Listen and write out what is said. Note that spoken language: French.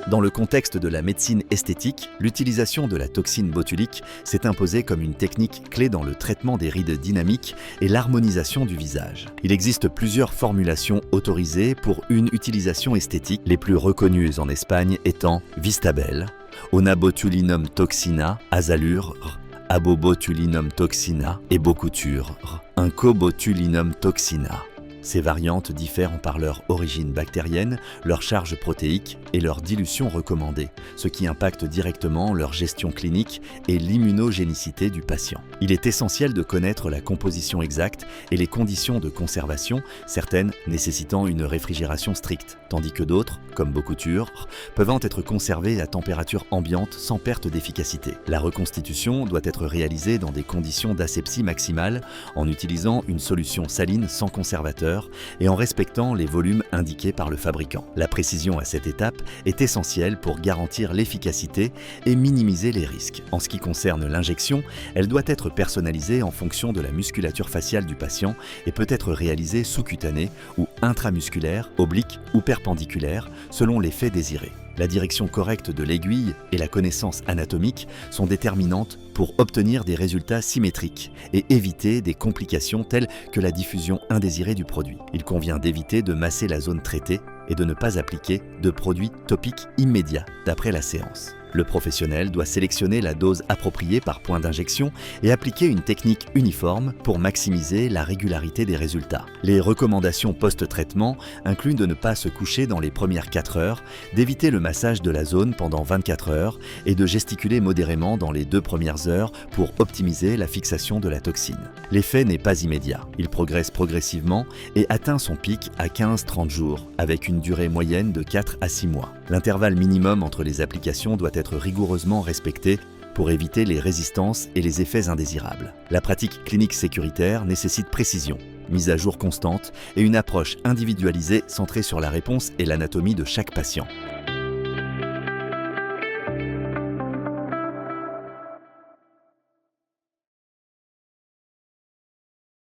Dans le contexte de la médecine esthétique, l'utilisation de la toxine botulique s'est imposée comme une technique clé dans le traitement des rides dynamiques et l'harmonisation du visage. Il existe plusieurs formulations autorisées pour une utilisation esthétique, les plus reconnues en Espagne étant Vistabel, Onabotulinum toxina, Azalure, Abobotulinum toxina et Bocuture, Incobotulinum toxina. Ces variantes diffèrent par leur origine bactérienne, leur charge protéique et leur dilution recommandée, ce qui impacte directement leur gestion clinique et l'immunogénicité du patient. Il est essentiel de connaître la composition exacte et les conditions de conservation, certaines nécessitant une réfrigération stricte, tandis que d'autres, comme Bocuture, peuvent être conservées à température ambiante sans perte d'efficacité. La reconstitution doit être réalisée dans des conditions d'asepsie maximale en utilisant une solution saline sans conservateur et en respectant les volumes indiqués par le fabricant. La précision à cette étape est essentielle pour garantir l'efficacité et minimiser les risques. En ce qui concerne l'injection, elle doit être personnalisée en fonction de la musculature faciale du patient et peut être réalisée sous-cutanée ou intramusculaire, oblique ou perpendiculaire, selon l'effet désiré. La direction correcte de l'aiguille et la connaissance anatomique sont déterminantes pour obtenir des résultats symétriques et éviter des complications telles que la diffusion indésirée du produit. Il convient d'éviter de masser la zone traitée et de ne pas appliquer de produits topiques immédiats d'après la séance. Le professionnel doit sélectionner la dose appropriée par point d'injection et appliquer une technique uniforme pour maximiser la régularité des résultats. Les recommandations post-traitement incluent de ne pas se coucher dans les premières 4 heures, d'éviter le massage de la zone pendant 24 heures et de gesticuler modérément dans les 2 premières heures pour optimiser la fixation de la toxine. L'effet n'est pas immédiat. Il progresse progressivement et atteint son pic à 15-30 jours, avec une durée moyenne de 4 à 6 mois. L'intervalle minimum entre les applications doit être rigoureusement respecté pour éviter les résistances et les effets indésirables. La pratique clinique sécuritaire nécessite précision, mise à jour constante et une approche individualisée centrée sur la réponse et l'anatomie de chaque patient.